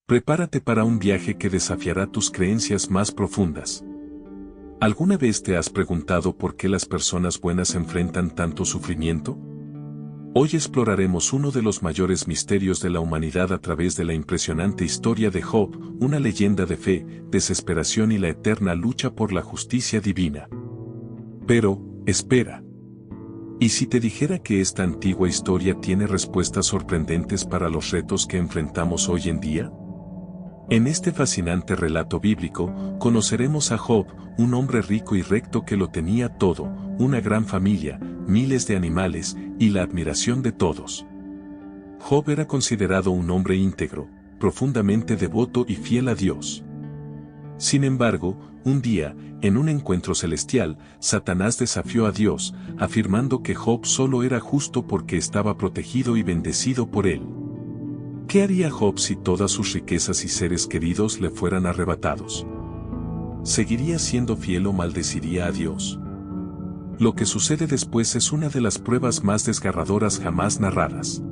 Prepárate para un viaje que desafiará tus creencias más profundas. ¿Alguna vez te has preguntado por qué las personas buenas enfrentan tanto sufrimiento? Hoy exploraremos uno de los mayores misterios de la humanidad a través de la impresionante historia de Job, una leyenda de fe, desesperación y la eterna lucha por la justicia divina. Pero, espera. ¿Y si te dijera que esta antigua historia tiene respuestas sorprendentes para los retos que enfrentamos hoy en día? En este fascinante relato bíblico, conoceremos a Job, un hombre rico y recto que lo tenía todo, una gran familia, miles de animales, y la admiración de todos. Job era considerado un hombre íntegro, profundamente devoto y fiel a Dios. Sin embargo, un día, en un encuentro celestial, Satanás desafió a Dios, afirmando que Job solo era justo porque estaba protegido y bendecido por él. ¿Qué haría Job si todas sus riquezas y seres queridos le fueran arrebatados? ¿Seguiría siendo fiel o maldeciría a Dios? Lo que sucede después es una de las pruebas más desgarradoras jamás narradas.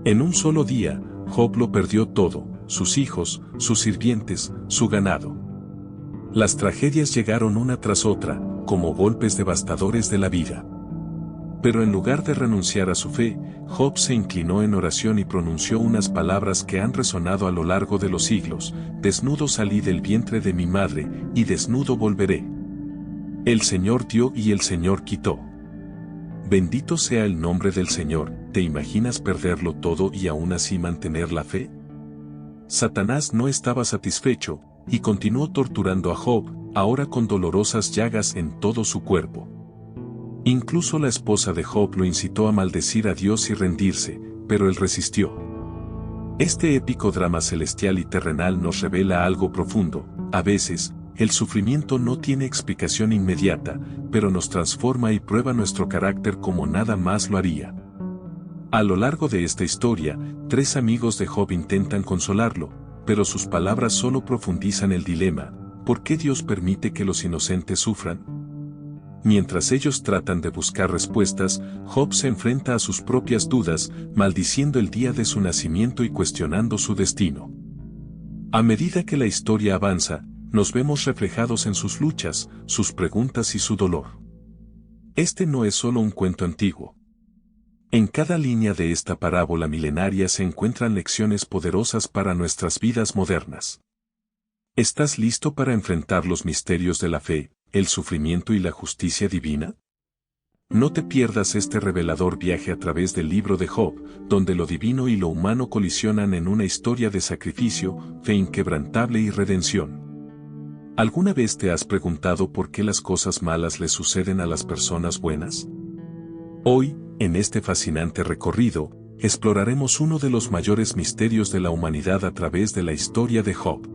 En un solo día, Job lo perdió todo, sus hijos, sus sirvientes, su ganado. Las tragedias llegaron una tras otra, como golpes devastadores de la vida. Pero en lugar de renunciar a su fe, Job se inclinó en oración y pronunció unas palabras que han resonado a lo largo de los siglos: desnudo salí del vientre de mi madre, y desnudo volveré. El Señor dio y el Señor quitó. Bendito sea el nombre del Señor. ¿Te imaginas perderlo todo y aún así mantener la fe? Satanás no estaba satisfecho, y continuó torturando a Job, ahora con dolorosas llagas en todo su cuerpo. Incluso la esposa de Job lo incitó a maldecir a Dios y rendirse, pero él resistió. Este épico drama celestial y terrenal nos revela algo profundo: a veces, el sufrimiento no tiene explicación inmediata, pero nos transforma y prueba nuestro carácter como nada más lo haría. A lo largo de esta historia, 3 amigos de Job intentan consolarlo, pero sus palabras solo profundizan el dilema: ¿por qué Dios permite que los inocentes sufran? Mientras ellos tratan de buscar respuestas, Job se enfrenta a sus propias dudas, maldiciendo el día de su nacimiento y cuestionando su destino. A medida que la historia avanza, nos vemos reflejados en sus luchas, sus preguntas y su dolor. Este no es solo un cuento antiguo. En cada línea de esta parábola milenaria se encuentran lecciones poderosas para nuestras vidas modernas. ¿Estás listo para enfrentar los misterios de la fe, el sufrimiento y la justicia divina? No te pierdas este revelador viaje a través del libro de Job, donde lo divino y lo humano colisionan en una historia de sacrificio, fe inquebrantable y redención. ¿Alguna vez te has preguntado por qué las cosas malas le suceden a las personas buenas? Hoy, en este fascinante recorrido, exploraremos uno de los mayores misterios de la humanidad a través de la historia de Job.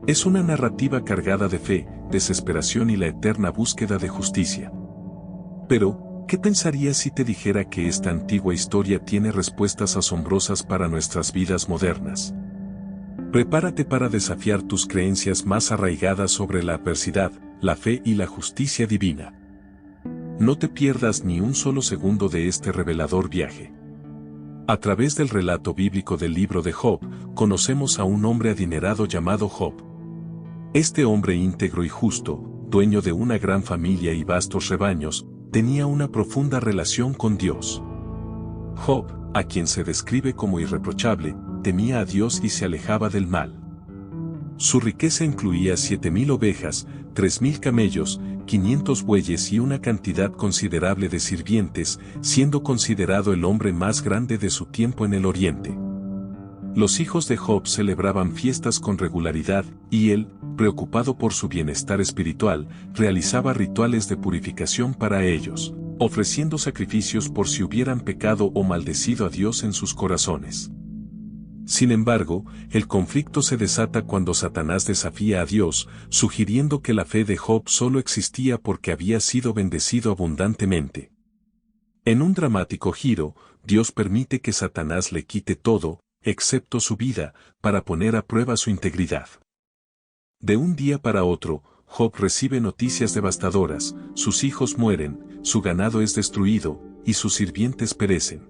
Es una narrativa cargada de fe, desesperación y la eterna búsqueda de justicia. Pero, ¿qué pensarías si te dijera que esta antigua historia tiene respuestas asombrosas para nuestras vidas modernas? Prepárate para desafiar tus creencias más arraigadas sobre la adversidad, la fe y la justicia divina. No te pierdas ni un solo segundo de este revelador viaje. A través del relato bíblico del libro de Job, conocemos a un hombre adinerado llamado Job. Este hombre íntegro y justo, dueño de una gran familia y vastos rebaños, tenía una profunda relación con Dios. Job, a quien se describe como irreprochable, temía a Dios y se alejaba del mal. Su riqueza incluía 7,000 ovejas, 3,000 camellos, 500 bueyes y una cantidad considerable de sirvientes, siendo considerado el hombre más grande de su tiempo en el Oriente. Los hijos de Job celebraban fiestas con regularidad, y él, preocupado por su bienestar espiritual, realizaba rituales de purificación para ellos, ofreciendo sacrificios por si hubieran pecado o maldecido a Dios en sus corazones. Sin embargo, el conflicto se desata cuando Satanás desafía a Dios, sugiriendo que la fe de Job solo existía porque había sido bendecido abundantemente. En un dramático giro, Dios permite que Satanás le quite todo, excepto su vida, para poner a prueba su integridad. De un día para otro, Job recibe noticias devastadoras: sus hijos mueren, su ganado es destruido, y sus sirvientes perecen.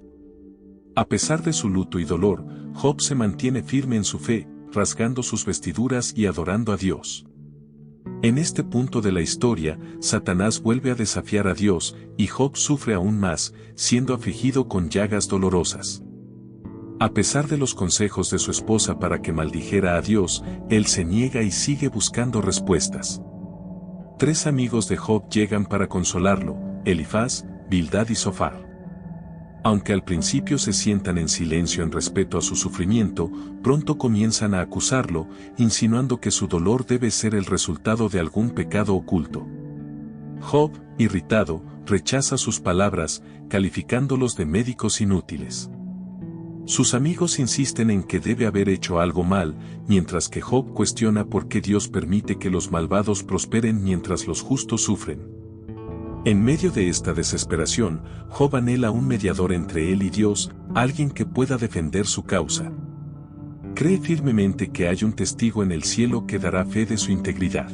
A pesar de su luto y dolor, Job se mantiene firme en su fe, rasgando sus vestiduras y adorando a Dios. En este punto de la historia, Satanás vuelve a desafiar a Dios, y Job sufre aún más, siendo afligido con llagas dolorosas. A pesar de los consejos de su esposa para que maldijera a Dios, él se niega y sigue buscando respuestas. 3 amigos de Job llegan para consolarlo: Elifaz, Bildad y Zofar. Aunque al principio se sientan en silencio en respeto a su sufrimiento, pronto comienzan a acusarlo, insinuando que su dolor debe ser el resultado de algún pecado oculto. Job, irritado, rechaza sus palabras, calificándolos de médicos inútiles. Sus amigos insisten en que debe haber hecho algo mal, mientras que Job cuestiona por qué Dios permite que los malvados prosperen mientras los justos sufren. En medio de esta desesperación, Job anhela un mediador entre él y Dios, alguien que pueda defender su causa. Cree firmemente que hay un testigo en el cielo que dará fe de su integridad.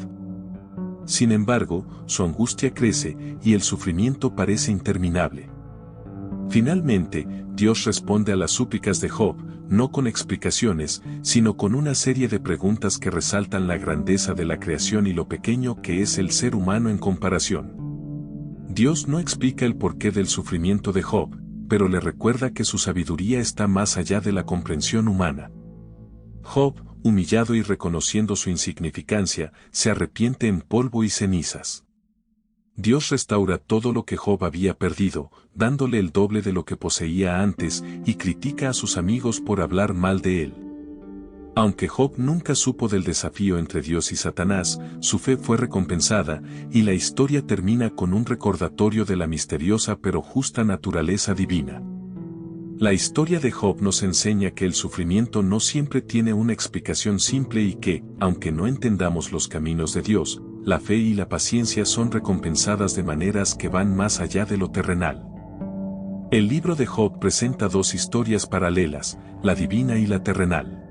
Sin embargo, su angustia crece, y el sufrimiento parece interminable. Finalmente, Dios responde a las súplicas de Job, no con explicaciones, sino con una serie de preguntas que resaltan la grandeza de la creación y lo pequeño que es el ser humano en comparación. Dios no explica el porqué del sufrimiento de Job, pero le recuerda que su sabiduría está más allá de la comprensión humana. Job, humillado y reconociendo su insignificancia, se arrepiente en polvo y cenizas. Dios restaura todo lo que Job había perdido, dándole el doble de lo que poseía antes, y critica a sus amigos por hablar mal de él. Aunque Job nunca supo del desafío entre Dios y Satanás, su fe fue recompensada, y la historia termina con un recordatorio de la misteriosa pero justa naturaleza divina. La historia de Job nos enseña que el sufrimiento no siempre tiene una explicación simple y que, aunque no entendamos los caminos de Dios, la fe y la paciencia son recompensadas de maneras que van más allá de lo terrenal. El libro de Job presenta 2 historias paralelas, la divina y la terrenal.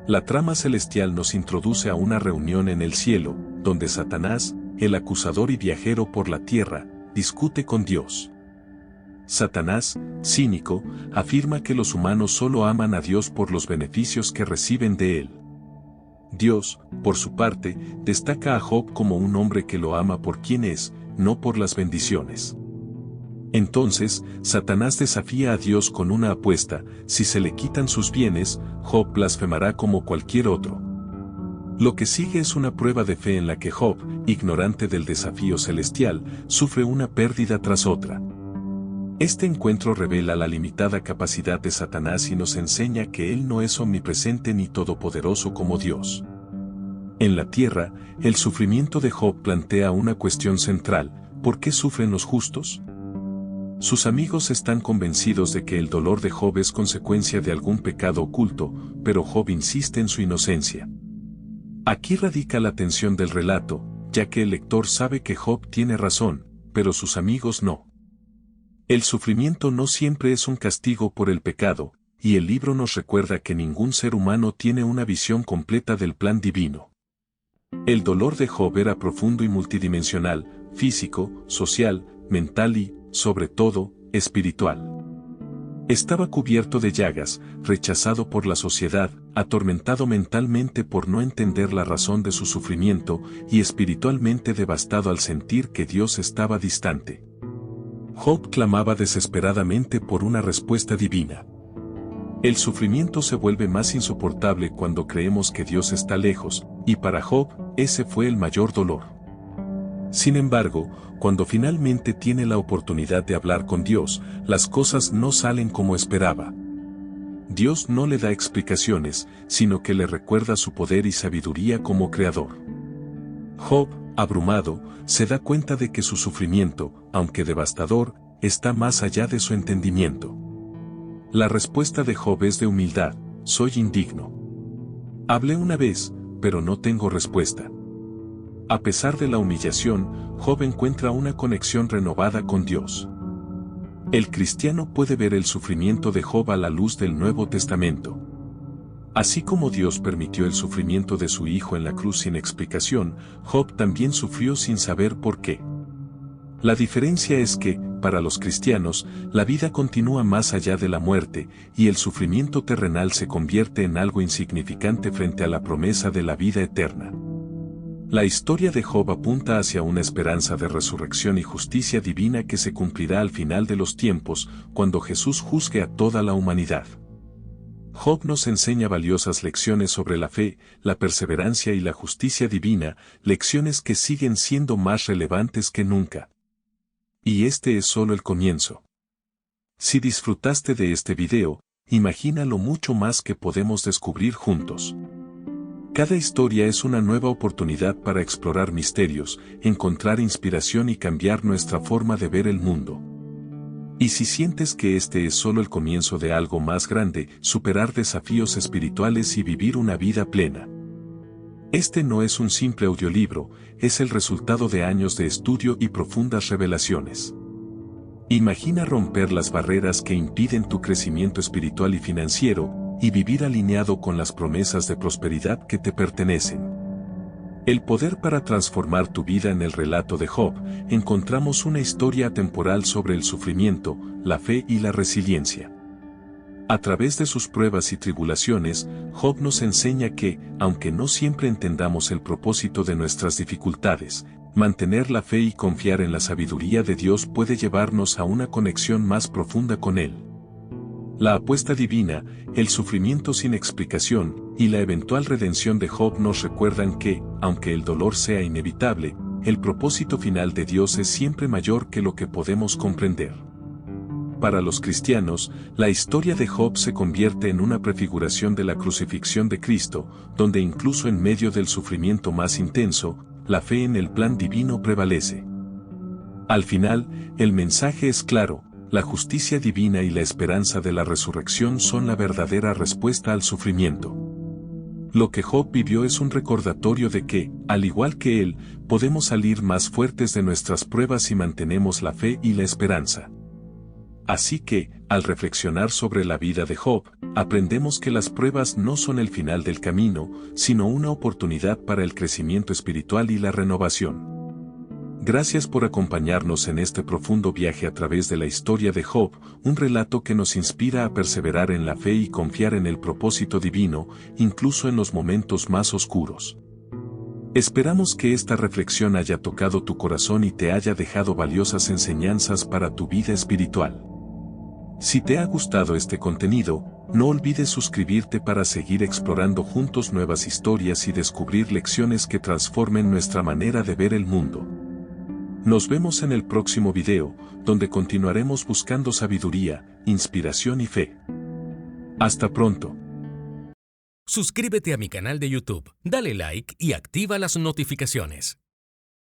La trama celestial nos introduce a una reunión en el cielo, donde Satanás, el acusador y viajero por la tierra, discute con Dios. Satanás, cínico, afirma que los humanos solo aman a Dios por los beneficios que reciben de él. Dios, por su parte, destaca a Job como un hombre que lo ama por quien es, no por las bendiciones. Entonces, Satanás desafía a Dios con una apuesta: si se le quitan sus bienes, Job blasfemará como cualquier otro. Lo que sigue es una prueba de fe en la que Job, ignorante del desafío celestial, sufre una pérdida tras otra. Este encuentro revela la limitada capacidad de Satanás y nos enseña que él no es omnipresente ni todopoderoso como Dios. En la tierra, el sufrimiento de Job plantea una cuestión central: ¿por qué sufren los justos? Sus amigos están convencidos de que el dolor de Job es consecuencia de algún pecado oculto, pero Job insiste en su inocencia. Aquí radica la tensión del relato, ya que el lector sabe que Job tiene razón, pero sus amigos no. El sufrimiento no siempre es un castigo por el pecado, y el libro nos recuerda que ningún ser humano tiene una visión completa del plan divino. El dolor de Job era profundo y multidimensional, físico, social, mental y, sobre todo, espiritual. Estaba cubierto de llagas, rechazado por la sociedad, atormentado mentalmente por no entender la razón de su sufrimiento, y espiritualmente devastado al sentir que Dios estaba distante. Job clamaba desesperadamente por una respuesta divina. El sufrimiento se vuelve más insoportable cuando creemos que Dios está lejos, y para Job, ese fue el mayor dolor. Sin embargo, cuando finalmente tiene la oportunidad de hablar con Dios, las cosas no salen como esperaba. Dios no le da explicaciones, sino que le recuerda su poder y sabiduría como creador. Job, abrumado, se da cuenta de que su sufrimiento, aunque devastador, está más allá de su entendimiento. La respuesta de Job es de humildad: soy indigno. Hablé una vez, pero no tengo respuesta. A pesar de la humillación, Job encuentra una conexión renovada con Dios. El cristiano puede ver el sufrimiento de Job a la luz del Nuevo Testamento. Así como Dios permitió el sufrimiento de su hijo en la cruz sin explicación, Job también sufrió sin saber por qué. La diferencia es que, para los cristianos, la vida continúa más allá de la muerte, y el sufrimiento terrenal se convierte en algo insignificante frente a la promesa de la vida eterna. La historia de Job apunta hacia una esperanza de resurrección y justicia divina que se cumplirá al final de los tiempos, cuando Jesús juzgue a toda la humanidad. Job nos enseña valiosas lecciones sobre la fe, la perseverancia y la justicia divina, lecciones que siguen siendo más relevantes que nunca. Y este es solo el comienzo. Si disfrutaste de este video, imagina lo mucho más que podemos descubrir juntos. Cada historia es una nueva oportunidad para explorar misterios, encontrar inspiración y cambiar nuestra forma de ver el mundo. Y si sientes que este es solo el comienzo de algo más grande, superar desafíos espirituales y vivir una vida plena. Este no es un simple audiolibro, es el resultado de años de estudio y profundas revelaciones. Imagina romper las barreras que impiden tu crecimiento espiritual y financiero, y vivir alineado con las promesas de prosperidad que te pertenecen. El poder para transformar tu vida. En el relato de Job, encontramos una historia atemporal sobre el sufrimiento, la fe y la resiliencia. A través de sus pruebas y tribulaciones, Job nos enseña que, aunque no siempre entendamos el propósito de nuestras dificultades, mantener la fe y confiar en la sabiduría de Dios puede llevarnos a una conexión más profunda con Él. La apuesta divina, el sufrimiento sin explicación, y la eventual redención de Job nos recuerdan que, aunque el dolor sea inevitable, el propósito final de Dios es siempre mayor que lo que podemos comprender. Para los cristianos, la historia de Job se convierte en una prefiguración de la crucifixión de Cristo, donde incluso en medio del sufrimiento más intenso, la fe en el plan divino prevalece. Al final, el mensaje es claro. La justicia divina y la esperanza de la resurrección son la verdadera respuesta al sufrimiento. Lo que Job vivió es un recordatorio de que, al igual que él, podemos salir más fuertes de nuestras pruebas si mantenemos la fe y la esperanza. Así que, al reflexionar sobre la vida de Job, aprendemos que las pruebas no son el final del camino, sino una oportunidad para el crecimiento espiritual y la renovación. Gracias por acompañarnos en este profundo viaje a través de la historia de Job, un relato que nos inspira a perseverar en la fe y confiar en el propósito divino, incluso en los momentos más oscuros. Esperamos que esta reflexión haya tocado tu corazón y te haya dejado valiosas enseñanzas para tu vida espiritual. Si te ha gustado este contenido, no olvides suscribirte para seguir explorando juntos nuevas historias y descubrir lecciones que transformen nuestra manera de ver el mundo. Nos vemos en el próximo video, donde continuaremos buscando sabiduría, inspiración y fe. Hasta pronto. Suscríbete a mi canal de YouTube, dale like y activa las notificaciones.